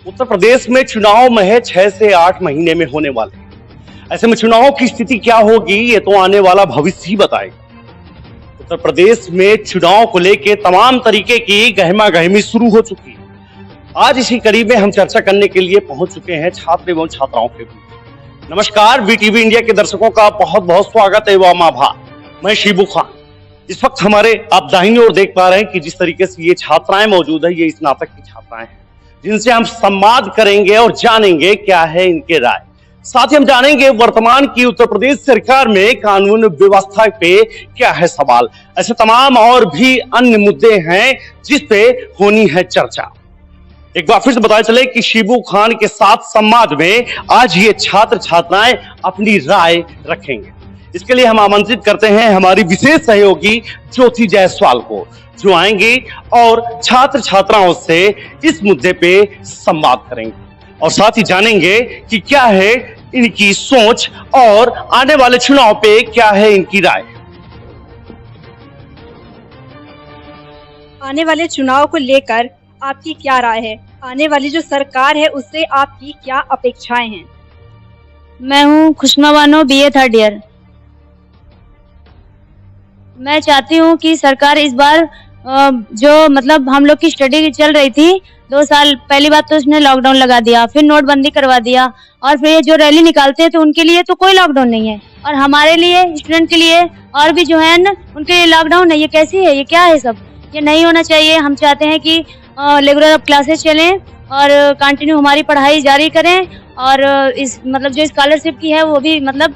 उत्तर प्रदेश में चुनाव महज 6 से 8 महीने में होने वाले हैं। ऐसे में चुनाव की स्थिति क्या होगी ये तो आने वाला भविष्य ही बताएगा। उत्तर प्रदेश में चुनाव को लेकर तमाम तरीके की गहमा-गहमी शुरू हो चुकी है। आज इसी कड़ी में हम चर्चा करने के लिए पहुंच चुके हैं छात्र एवं छात्राओं के बीच। नमस्कार, वीटीवी इंडिया के दर्शकों का बहुत बहुत स्वागत एवं आभार। मैं शिबू खान। इस वक्त हमारे आप दाहिनी ओर देख पा रहे हैं कि जिस तरीके से ये छात्राएं मौजूद है, ये स्नातक की छात्राएं हैं जिनसे हम संवाद करेंगे और जानेंगे क्या है इनके राय। साथ ही हम जानेंगे वर्तमान की उत्तर प्रदेश सरकार में कानून व्यवस्था पे क्या है सवाल। ऐसे तमाम और भी अन्य मुद्दे हैं जिस पे होनी है चर्चा। एक बार फिर से बताया चले कि शिबू खान के साथ संवाद में आज ये छात्र छात्राएं अपनी राय रखेंगे। इसके लिए हम आमंत्रित करते हैं हमारी विशेष सहयोगी ज्योति जायसवाल को, जो आएंगे और छात्र छात्राओं से इस मुद्दे पे संवाद करेंगे और साथ ही जानेंगे कि क्या है इनकी सोच और आने वाले चुनाव पे क्या है इनकी राय। आने वाले चुनाव को लेकर आपकी क्या राय है? आने वाली जो सरकार है उससे आपकी क्या अपेक्षाएं हैं? मैं हूँ खुशमा बानो, बीए थर्ड ईयर। मैं चाहती हूँ कि सरकार इस बार जो मतलब हम लोग की स्टडी चल रही थी 2 साल, पहली बात तो उसने लॉकडाउन लगा दिया, फिर नोटबंदी करवा दिया और फिर जो रैली निकालते हैं तो उनके लिए तो कोई लॉकडाउन नहीं है और हमारे लिए स्टूडेंट के लिए और भी जो है ना उनके लिए लॉकडाउन है। ये कैसी है? ये क्या है? सब ये नहीं होना चाहिए। हम चाहते हैं कि रेगुलर अब क्लासेस चलें और कंटिन्यू हमारी पढ़ाई जारी करें और इस मतलब जो स्कॉलरशिप की है वो भी मतलब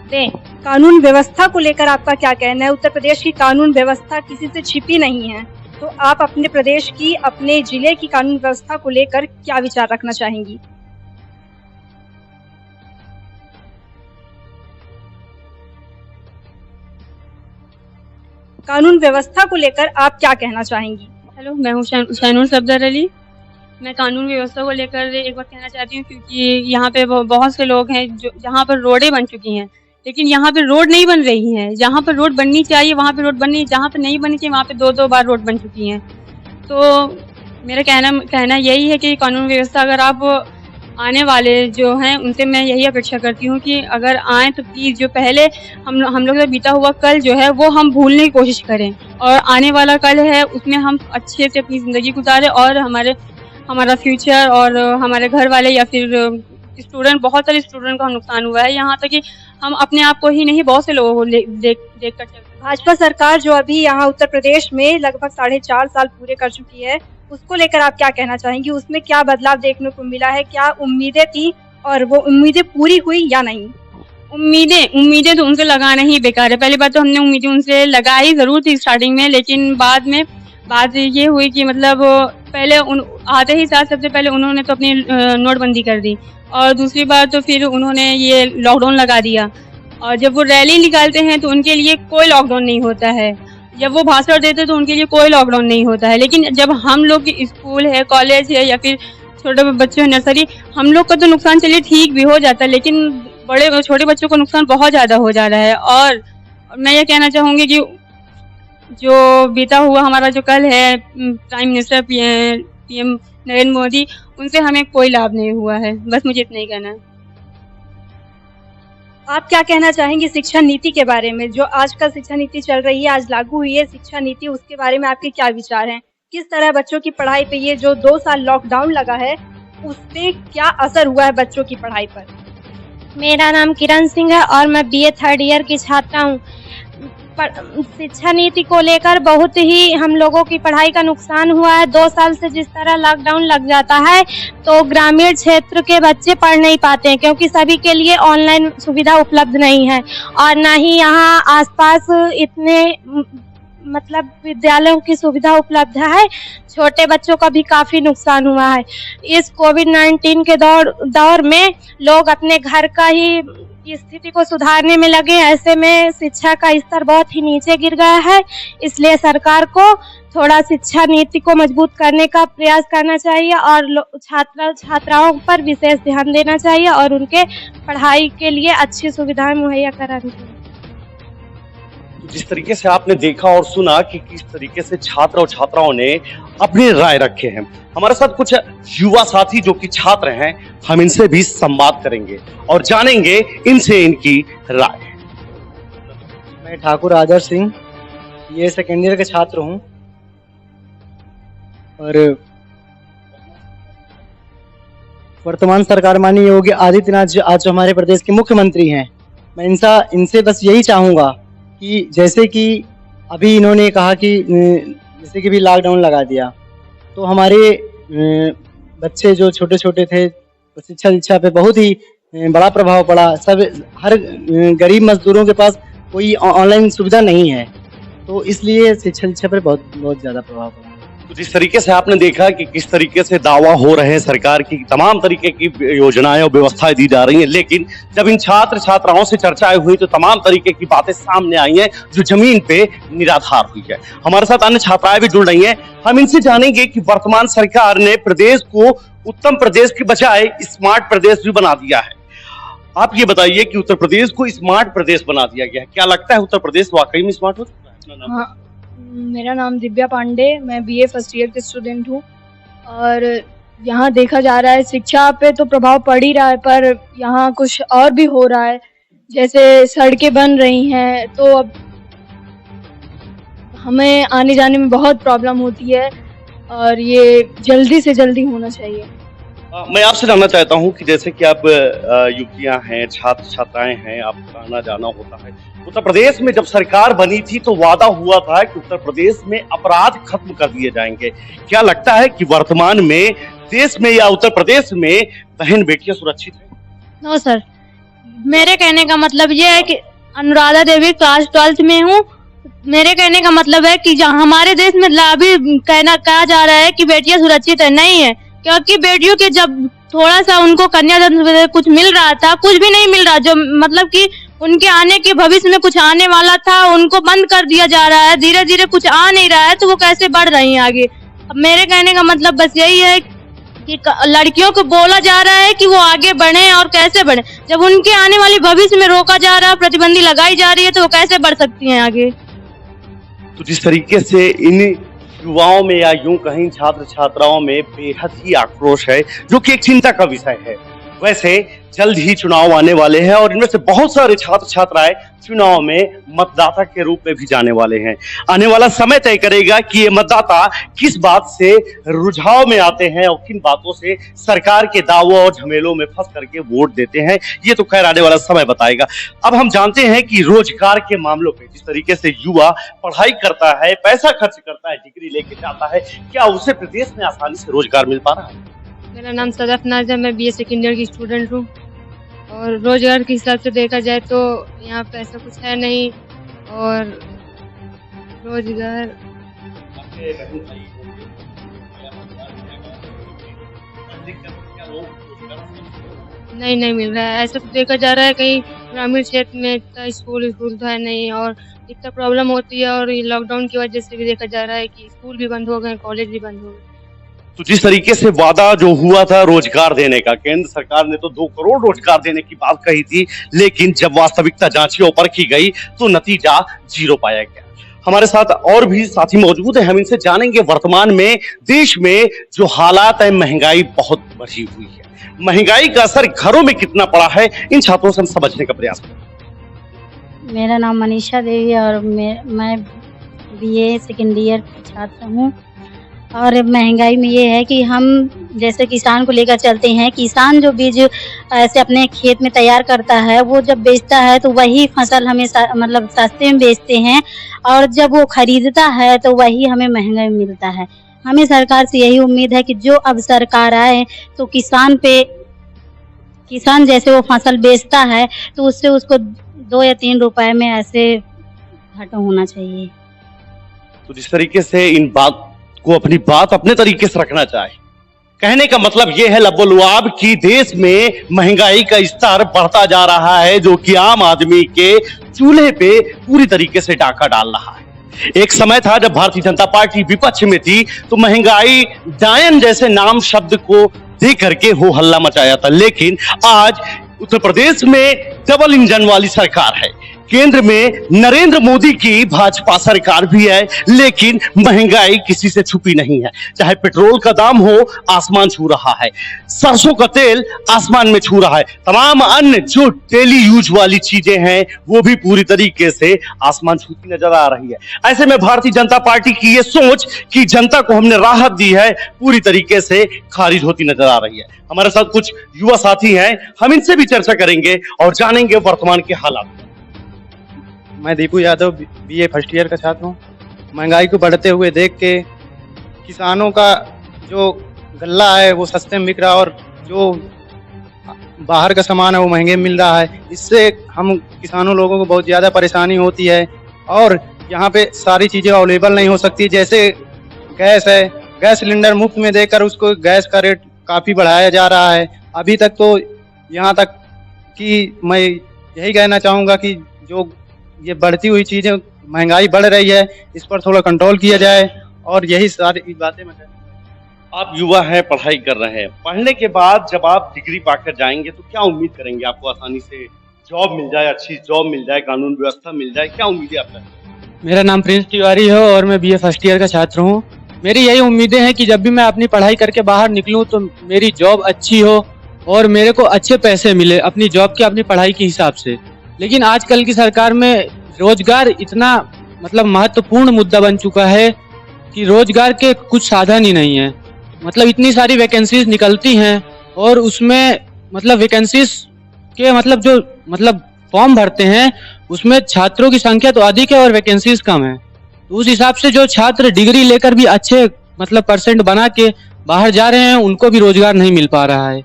दें। कानून व्यवस्था को लेकर आपका क्या कहना है? उत्तर प्रदेश की कानून व्यवस्था किसी से छिपी नहीं है, तो आप अपने प्रदेश की, अपने जिले की कानून व्यवस्था को लेकर क्या विचार रखना चाहेंगी? कानून व्यवस्था को लेकर आप क्या कहना चाहेंगी? हेलो, मैं हूँ शैनूर सफदर अली। मैं कानून व्यवस्था को लेकर एक बात कहना चाहती हूँ क्योंकि यहाँ पे बहुत से लोग हैं जो जहाँ पर रोडें बन चुकी हैं लेकिन यहाँ पे रोड नहीं बन रही है। जहाँ पर रोड बननी चाहिए वहाँ पे रोड बन रही है, जहाँ पे नहीं बननी चाहिए वहाँ पे 2-2 बार रोड बन चुकी हैं। तो मेरा कहना यही है कि कानून व्यवस्था अगर आप आने वाले जो हैं उनसे मैं यही अपेक्षा करती हूँ कि अगर आएँ तो प्लीज़ जो पहले हम लोग का बीता हुआ कल जो है वो हम भूलने की कोशिश करें और आने वाला कल है उसमें हम अच्छे से अपनी ज़िंदगी गुजारें और हमारा फ्यूचर और हमारे घर वाले या फिर स्टूडेंट, बहुत सारे स्टूडेंट का नुकसान हुआ है। यहाँ तक कि हम अपने आप को ही नहीं बहुत से लोगों को देख कर चलते हैं। भाजपा सरकार जो अभी यहाँ उत्तर प्रदेश में लगभग 4.5 साल पूरे कर चुकी है, उसको लेकर आप क्या कहना चाहेंगी? उसमें क्या बदलाव देखने को मिला है? क्या उम्मीदें थी और वो उम्मीदें पूरी हुई या नहीं? उम्मीदें तो उनसे लगाना ही बेकार है। पहली बात तो हमने उम्मीदें उनसे लगाई जरूर थी स्टार्टिंग में, लेकिन बात ये हुई कि मतलब पहले आते ही साथ सबसे पहले उन्होंने तो अपनी नोटबंदी कर दी और दूसरी बार तो फिर उन्होंने ये लॉकडाउन लगा दिया और जब वो रैली निकालते हैं तो उनके लिए कोई लॉकडाउन नहीं होता है। जब वो भाषण देते तो उनके लिए कोई लॉकडाउन नहीं होता है। लेकिन जब हम लोग की स्कूल है, कॉलेज है या फिर छोटे बच्चों है नर्सरी, हम लोग का तो नुकसान चलिए ठीक भी हो जाता है लेकिन छोटे बच्चों को नुकसान बहुत ज़्यादा हो जा रहा है। और मैं ये कहना चाहूँगी कि जो बीता हुआ हमारा जो कल है prime minister PM Narendra Modi, उनसे हमें कोई लाभ नहीं हुआ है। बस मुझे इतना ही कहना है। आप क्या कहना चाहेंगे शिक्षा नीति के बारे में? जो आजकल शिक्षा नीति चल रही है, आज लागू हुई है शिक्षा नीति, उसके बारे में आपके क्या विचार हैं? किस तरह बच्चों की पढ़ाई पे ये जो 2 साल लॉकडाउन लगा है उससे क्या असर हुआ है बच्चों की पढ़ाई पर? मेरा नाम किरण सिंह है और मैं बीए थर्ड ईयर की छात्रा हूँ। शिक्षा नीति को लेकर बहुत ही हम लोगों की पढ़ाई का नुकसान हुआ है। 2 साल से जिस तरह लॉकडाउन लग जाता है तो ग्रामीण क्षेत्र के बच्चे पढ़ नहीं पाते हैं क्योंकि सभी के लिए ऑनलाइन सुविधा उपलब्ध नहीं है और ना ही यहाँ आसपास इतने मतलब विद्यालयों की सुविधा उपलब्ध है। छोटे बच्चों का भी काफी नुकसान हुआ है। इस कोविड-19 के दौर में लोग अपने घर का ही स्थिति को सुधारने में लगे। ऐसे में शिक्षा का स्तर बहुत ही नीचे गिर गया है, इसलिए सरकार को थोड़ा शिक्षा नीति को मजबूत करने का प्रयास करना चाहिए और छात्राओं पर विशेष ध्यान देना चाहिए और उनके पढ़ाई के लिए अच्छी सुविधाएं मुहैया करानी चाहिए। जिस तरीके से आपने देखा और सुना कि किस तरीके से छात्र और छात्राओं ने अपनी राय रखे हैं, हमारे साथ कुछ युवा साथी जो कि छात्र हैं, हम इनसे भी संवाद करेंगे और जानेंगे इनसे इनकी राय। मैं ठाकुर आदर्श सिंह ये सेकेंड ईयर के छात्र हूँ और वर्तमान सरकार माननीय योगी आदित्यनाथ जी आज जो हमारे प्रदेश के मुख्यमंत्री हैं, मैं इनसे बस यही चाहूँगा कि जैसे कि अभी इन्होंने कहा कि जैसे कि भी लॉकडाउन लगा दिया तो हमारे बच्चे जो छोटे छोटे थे शिक्षा पे बहुत ही बड़ा प्रभाव पड़ा। सब हर गरीब मजदूरों के पास कोई ऑनलाइन सुविधा नहीं है, तो इसलिए शिक्षा पर बहुत ज़्यादा प्रभाव पड़ा। तो जिस तरीके से आपने देखा कि किस तरीके से दावा हो रहे हैं, सरकार की तमाम तरीके की योजनाएं और व्यवस्थाएं दी जा रही हैं, लेकिन जब इन छात्र छात्राओं से चर्चाएं हुई तो तमाम तरीके की बातें सामने आई हैं जो जमीन पे निराधार हुई है। हमारे साथ अन्य छात्राएं भी जुड़ रही हैं, हम इनसे जानेंगे कि वर्तमान सरकार ने प्रदेश को उत्तम प्रदेश के बजाय स्मार्ट प्रदेश भी बना दिया है। आप ये बताइए कि उत्तर प्रदेश को स्मार्ट प्रदेश बना दिया गया है, क्या लगता है उत्तर प्रदेश वाकई में स्मार्ट हो सकता है? हाँ, मेरा नाम दिव्या पांडे, मैं बीए फर्स्ट ईयर के स्टूडेंट हूँ और यहाँ देखा जा रहा है शिक्षा पे तो प्रभाव पड़ ही रहा है, पर यहाँ कुछ और भी हो रहा है। जैसे सड़कें बन रही हैं तो अब हमें आने जाने में बहुत प्रॉब्लम होती है और ये जल्दी से जल्दी होना चाहिए। मैं आपसे जानना चाहता हूं कि जैसे कि आप युवतियां हैं, छात्र छात्राएं हैं, आपका आना जाना होता है। उत्तर प्रदेश में जब सरकार बनी थी तो वादा हुआ था कि उत्तर प्रदेश में अपराध खत्म कर दिए जाएंगे। क्या लगता है कि वर्तमान में देश में या उत्तर प्रदेश में बहन बेटियां सुरक्षित हैं? नो सर, मेरे कहने का मतलब ये है कि अनुराधा देवी क्लास 12th में हूँ। मेरे कहने का मतलब है कि जहाँ हमारे देश में अभी कहा जा रहा है कि बेटियां सुरक्षित है, नहीं है, क्योंकि बेटियों के जब थोड़ा सा उनको कन्यादान कुछ मिल रहा था, कुछ भी नहीं मिल रहा, जो मतलब कि उनके आने के भविष्य में कुछ आने वाला था उनको बंद कर दिया जा रहा है। धीरे धीरे कुछ आ नहीं रहा है तो वो कैसे बढ़ रही हैं आगे। अब मेरे कहने का मतलब बस यही है कि लड़कियों को बोला जा रहा है कि वो आगे बढ़े और कैसे बढ़े, जब उनके आने वाली भविष्य में रोका जा रहा है, प्रतिबंधी लगाई जा रही है तो वो कैसे बढ़ सकती हैं आगे। तो जिस तरीके से इन युवाओं में या यूं कहीं छात्र छात्राओं में बेहद ही आक्रोश है जो कि एक चिंता का विषय है। वैसे जल्द ही चुनाव आने वाले हैं और इनमें से बहुत सारे छात्र छात्राएं चुनाव में मतदाता के रूप में भी जाने वाले हैं। आने वाला समय तय करेगा कि ये मतदाता किस बात से रुझाव में आते हैं और किन बातों से सरकार के दावों और झमेलों में फंस करके वोट देते हैं, ये तो खैर आने वाला समय बताएगा। अब हम जानते हैं कि रोजगार के मामलों पे जिस तरीके से युवा पढ़ाई करता है, पैसा खर्च करता है, डिग्री लेके जाता है, क्या उसे प्रदेश में आसानी से रोजगार मिल पा रहा है? मेरा नाम सदफ नाज है, मैं बीए सेकेंड ईयर की स्टूडेंट हूँ और रोजगार के हिसाब से देखा जाए तो यहाँ पे ऐसा कुछ है नहीं और रोजगार नहीं मिल रहा है। ऐसा देखा जा रहा है कहीं ग्रामीण क्षेत्र में इतना स्कूल तो है नहीं और इतना प्रॉब्लम होती है और लॉकडाउन की वजह से भी देखा जा रहा है कि स्कूल भी बंद हो गए, कॉलेज भी बंद हो गए। तो जिस तरीके से वादा जो हुआ था रोजगार देने का, केंद्र सरकार ने तो 2 करोड़ रोजगार देने की बात कही थी, लेकिन जब वास्तविकता जांची और परखी गई तो नतीजा 0 पाया गया। हमारे साथ और भी साथी मौजूद हैं, हम इनसे जानेंगे वर्तमान में देश में जो हालात है, महंगाई बहुत बढ़ी हुई है, महंगाई का असर घरों में कितना पड़ा है, इन छात्रों से हम समझने का प्रयास करें। मेरा नाम मनीषा देवी और मैं बीए सेकेंड ईयर की छात्र हूँ। और महंगाई में ये है कि हम जैसे किसान को लेकर चलते हैं, किसान जो बीज ऐसे अपने खेत में तैयार करता है वो जब बेचता है तो वही फसल हमें मतलब सस्ते में बेचते हैं और जब वो खरीदता है तो वही हमें महंगा में मिलता है। हमें सरकार से यही उम्मीद है कि जो अब सरकार आए तो किसान जैसे वो फसल बेचता है तो उससे उसको 2 या 3 रुपए में ऐसे घाटा होना चाहिए। तो जिस तरीके से इन बात को अपनी बात अपने तरीके से रखना चाहे, कहने का मतलब यह है लबोलुआब कि देश में महंगाई का स्तर बढ़ता जा रहा है जो कि आम आदमी के चूल्हे पे पूरी तरीके से डाका डाल रहा है। एक समय था जब भारतीय जनता पार्टी विपक्ष में थी तो महंगाई डायन जैसे नाम शब्द को दे करके हो हल्ला मचाया था, लेकिन आज उत्तर प्रदेश में डबल इंजन वाली सरकार है। केंद्र में नरेंद्र मोदी की भाजपा सरकार भी है, लेकिन महंगाई किसी से छुपी नहीं है। चाहे पेट्रोल का दाम हो, आसमान छू रहा है, सरसों का तेल आसमान में छू रहा है, तमाम अन्य जो डेली यूज वाली चीजें हैं वो भी पूरी तरीके से आसमान छूती नजर आ रही है। ऐसे में भारतीय जनता पार्टी की ये सोच कि जनता को हमने राहत दी है पूरी तरीके से खारिज होती नजर आ रही है। हमारे साथ कुछ युवा साथी हैं, हम इनसे भी चर्चा करेंगे और जानेंगे वर्तमान के हालात। मैं Deepu Yadav BA first year का छात्र हूँ। महंगाई को बढ़ते हुए देख के किसानों का जो गल्ला है वो सस्ते में बिक रहा है और जो बाहर का सामान है वो महंगे मिल रहा है। इससे हम किसानों लोगों को बहुत ज़्यादा परेशानी होती है और यहाँ पे सारी चीज़ें अवेलेबल नहीं हो सकती। जैसे गैस है, गैस सिलेंडर मुफ्त में देकर उसको गैस का रेट काफ़ी बढ़ाया जा रहा है। अभी तक तो यहाँ तक कि मैं यही कहना चाहूँगा कि जो ये बढ़ती हुई चीजें महंगाई बढ़ रही है इस पर थोड़ा कंट्रोल किया जाए और यही सारी बातें मैं आप युवा हैं, पढ़ाई कर रहे हैं, पढ़ने के बाद जब आप डिग्री पाकर जाएंगे तो क्या उम्मीद करेंगे? आपको आसानी से जॉब मिल जाए, अच्छी जॉब मिल जाए, कानून व्यवस्था मिल जाए, क्या उम्मीद है आपका? मेरा नाम प्रिंस तिवारी है और मैं बीए फर्स्ट ईयर का छात्र हूँ। मेरी यही उम्मीदें हैं कि जब भी मैं अपनी पढ़ाई करके बाहर निकलूँ तो मेरी जॉब अच्छी हो और मेरे को अच्छे पैसे मिले अपनी जॉब के, अपनी पढ़ाई के हिसाब से। लेकिन आजकल की सरकार में रोजगार इतना मतलब महत्वपूर्ण मुद्दा बन चुका है कि रोजगार के कुछ साधन ही नहीं है। मतलब इतनी सारी वैकेंसीज निकलती हैं और उसमें मतलब वैकेंसीज के मतलब जो मतलब फॉर्म भरते हैं उसमें छात्रों की संख्या तो अधिक है और वैकेंसीज कम है। तो उस हिसाब से जो छात्र डिग्री लेकर भी अच्छे मतलब परसेंट बना के बाहर जा रहे हैं उनको भी रोजगार नहीं मिल पा रहा है।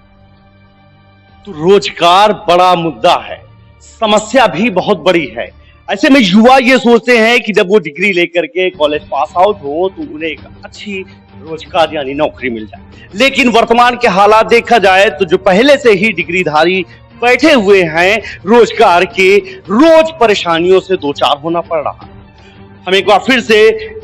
तो रोजगार बड़ा मुद्दा है, समस्या भी बहुत बड़ी है। ऐसे में युवा ये सोचते हैं कि जब वो डिग्री लेकर के कॉलेज पास आउट हो तो उन्हें एक अच्छी रोजगार यानी नौकरी मिल जाए। लेकिन वर्तमान के हालात देखा जाए तो जो पहले से ही डिग्रीधारी बैठे हुए हैं, रोजगार के रोज परेशानियों से दो चार होना पड़ रहा है। हम एक बार फिर से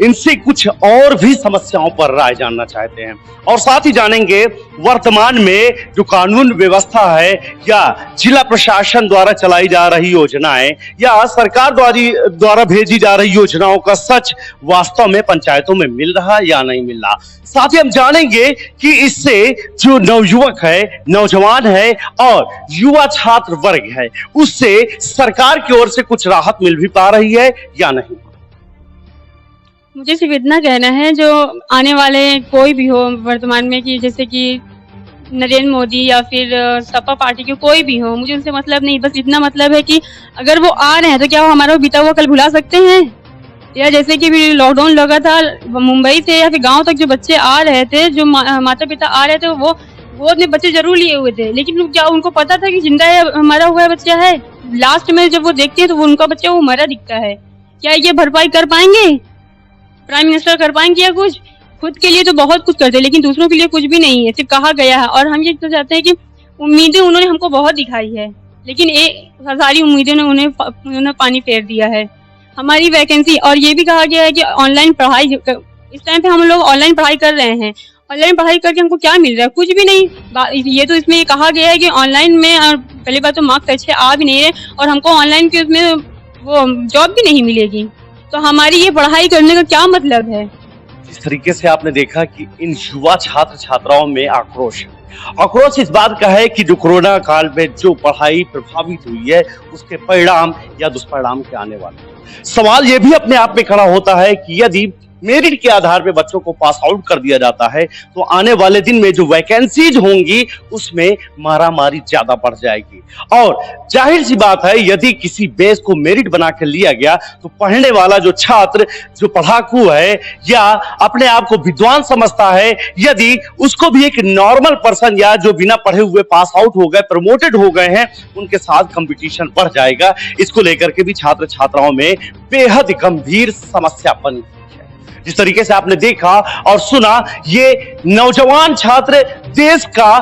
इनसे कुछ और भी समस्याओं पर राय जानना चाहते हैं और साथ ही जानेंगे वर्तमान में जो कानून व्यवस्था है या जिला प्रशासन द्वारा चलाई जा रही योजनाएं या सरकार द्वारा भेजी जा रही योजनाओं का सच वास्तव में पंचायतों में मिल रहा या नहीं मिल रहा। साथ ही हम जानेंगे कि इससे जो नवयुवक है, नौजवान है और युवा छात्र वर्ग है उससे सरकार की ओर से कुछ राहत मिल भी पा रही है या नहीं। मुझे सिर्फ इतना कहना है, जो आने वाले कोई भी हो वर्तमान में कि जैसे कि नरेंद्र मोदी या फिर सपा पार्टी के कोई भी हो, मुझे उनसे मतलब नहीं। बस इतना मतलब है कि अगर वो आ रहे हैं तो क्या वो हमारा बीता हुआ कल भुला सकते हैं? या जैसे कि लॉकडाउन लगा था मुंबई से या फिर गांव तक जो बच्चे आ रहे थे, जो माता पिता आ रहे थे वो अपने बच्चे जरूर लिए हुए थे, लेकिन क्या उनको पता था कि जिंदा है, मरा हुआ बच्चा है? लास्ट में जब वो देखते हैं तो उनका बच्चा वो मरा दिखता है। क्या ये भरपाई कर पाएंगे? प्राइम मिनिस्टर कर पाएंगे या कुछ? खुद के लिए तो बहुत कुछ करते हैं लेकिन दूसरों के लिए कुछ भी नहीं है, सिर्फ कहा गया है। और हम ये तो चाहते हैं कि उम्मीदें उन्होंने हमको बहुत दिखाई है लेकिन सारी उम्मीदें ने उन्होंने पानी फेर दिया है। हमारी वैकेंसी और ये भी कहा गया है कि ऑनलाइन पढ़ाई, इस टाइम पे हम लोग ऑनलाइन पढ़ाई कर रहे हैं, ऑनलाइन पढ़ाई करके हमको क्या मिल रहा है? कुछ भी नहीं। ये तो इसमें कहा गया है कि ऑनलाइन में पहली बात तो मार्क्स अच्छे आ भी नहीं रहे और हमको ऑनलाइन के उसमें वो जॉब भी नहीं मिलेगी, तो हमारी ये पढ़ाई करने का क्या मतलब है? जिस तरीके से आपने देखा कि इन युवा छात्र छात्राओं में आक्रोश इस बात का है कि जो कोरोना काल में जो पढ़ाई प्रभावित हुई है उसके परिणाम या दुष्परिणाम क्या आने वाले। सवाल ये भी अपने आप में खड़ा होता है कि यदि मेरिट के आधार पे बच्चों को पास आउट कर दिया जाता है तो आने वाले दिन में जो वैकेंसीज होंगी उसमें मारामारी ज्यादा बढ़ जाएगी। और जाहिर सी बात है यदि किसी बेस को मेरिट बना कर लिया गया तो पढ़ने वाला जो छात्र जो पढ़ाकू है या अपने आप को विद्वान समझता है, यदि उसको भी एक नॉर्मल पर्सन या जो बिना पढ़े हुए पास आउट हो गए, प्रमोटेड हो गए हैं, उनके साथ कंपटीशन बढ़ जाएगा। इसको लेकर के भी छात्र छात्राओं में बेहद गंभीर समस्या बनी। जिस तरीके से आपने देखा और सुना, ये नौजवान छात्र देश का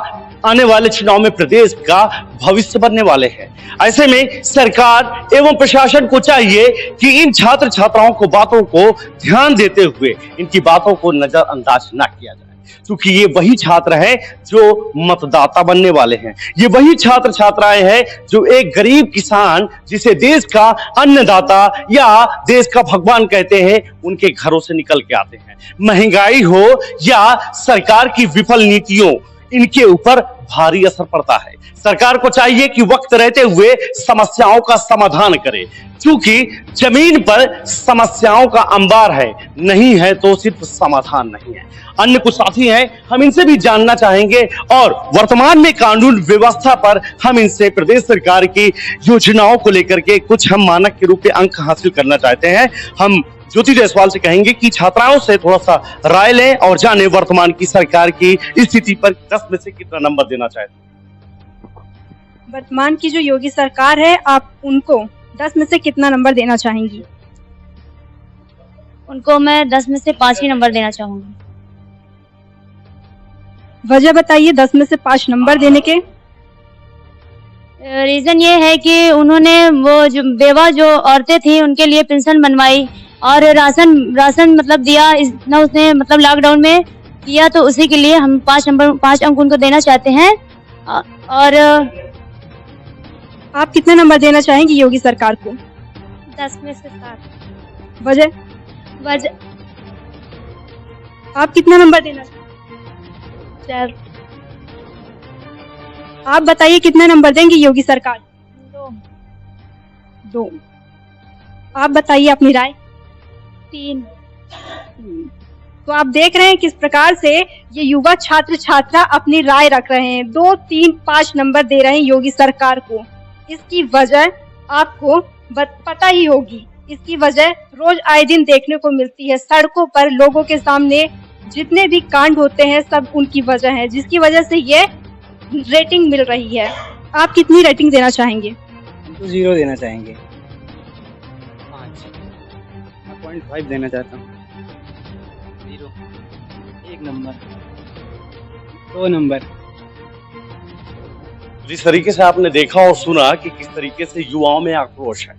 आने वाले चुनाव में प्रदेश का भविष्य बनने वाले हैं। ऐसे में सरकार एवं प्रशासन को चाहिए कि इन छात्र छात्राओं को बातों को ध्यान देते हुए इनकी बातों को नजरअंदाज न किया जाए। क्योंकि ये वही छात्र हैं जो मतदाता बनने वाले हैं। ये वही छात्र छात्राएं हैं जो एक गरीब किसान, जिसे देश का अन्नदाता या देश का भगवान कहते हैं, उनके घरों से निकल के आते हैं। महंगाई हो या सरकार की विफल नीतियों, इनके ऊपर भारी असर पड़ता है। सरकार को चाहिए कि वक्त रहते हुए समस्याओं का समाधान करे, क्योंकि जमीन पर समस्याओं का अंबार है, नहीं है तो सिर्फ समाधान नहीं है। अन्य कुछ साथी हैं, हम इनसे भी जानना चाहेंगे और वर्तमान में कानून व्यवस्था पर हम इनसे प्रदेश सरकार की योजनाओं को लेकर के कुछ हम मानक के रूप में अंक हासिल करना चाहते हैं। हम ज्योति जायसवाल से कहेंगे कि छात्राओं से थोड़ा सा राय लें और जाने वर्तमान की सरकार की स्थिति पर 10 में से कितना नंबर देना चाहते हैं। वर्तमान की जो योगी सरकार है, आप उनको 10 में से कितना नंबर देना चाहेंगी? उनको मैं 10 में से 5 ही नंबर देना चाहूंगी। वजह बताइए 10 में से 5 नंबर देने के। रीजन ये है कि उन्होंने वो जो बेवा जो औरतें थी उनके लिए पेंशन बनवाई और राशन मतलब दिया, इतना उसने मतलब लॉकडाउन में किया, तो उसी के लिए हम 5 अंक उनको देना चाहते हैं। और आप कितने नंबर देना चाहेंगी योगी सरकार को? 10 में से 7। वजह आप कितना नंबर देना चाहेंगे? 4। आप बताइए कितने नंबर देंगी योगी सरकार? 2। आप बताइए अपनी राय। 3। तो आप देख रहे हैं किस प्रकार से ये युवा छात्र छात्रा अपनी राय रख रहे हैं। 2, 3, 5 नंबर दे रहे हैं योगी सरकार को। इसकी वजह आपको पता ही होगी। इसकी वजह रोज आए दिन देखने को मिलती है। सड़कों पर लोगों के सामने जितने भी कांड होते हैं, सब उनकी वजह है, जिसकी वजह से ये रेटिंग मिल रही है। आप कितनी रेटिंग देना चाहेंगे? तो 0 देना चाहेंगे। 5.5 देना चाहता हूँ। 0, 1 नंबर, 2 नंबर। जिस तरीके से आपने देखा और सुना कि किस तरीके से युवाओं में आक्रोश है,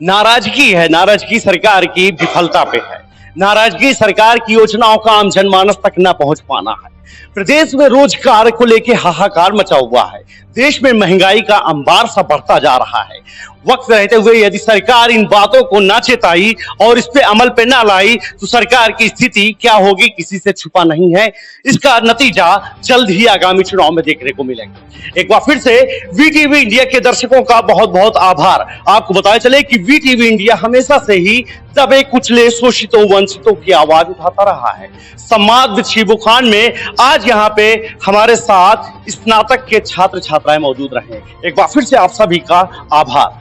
नाराजगी है, नाराजगी सरकार की विफलता पे है, नाराजगी सरकार की योजनाओं का आम जनमानस तक न पहुंच पाना है। प्रदेश में रोजगार को लेकर हाहाकार मचा हुआ है। देश में महंगाई का अंबार सा बढ़ता जा रहा है। वक्त रहते हुए यदि सरकार इन बातों को ना चेताई और इस पे अमल पे ना लाई तो सरकार की स्थिति क्या होगी किसी से छुपा नहीं है। इसका नतीजा जल्द ही आगामी चुनाव में देखने को मिलेगा। एक बार फिर से वीटीवी इंडिया के दर्शकों का बहुत बहुत आभार। आपको बताया चले कि वीटीवी इंडिया हमेशा से ही दबे कुचले शोषितों वंचितों की आवाज उठाता रहा है। संवाद विद शिबू खान में आज यहाँ पे हमारे साथ स्नातक के छात्र छात्राएं मौजूद रहे। एक बार फिर से आप सभी का आभार।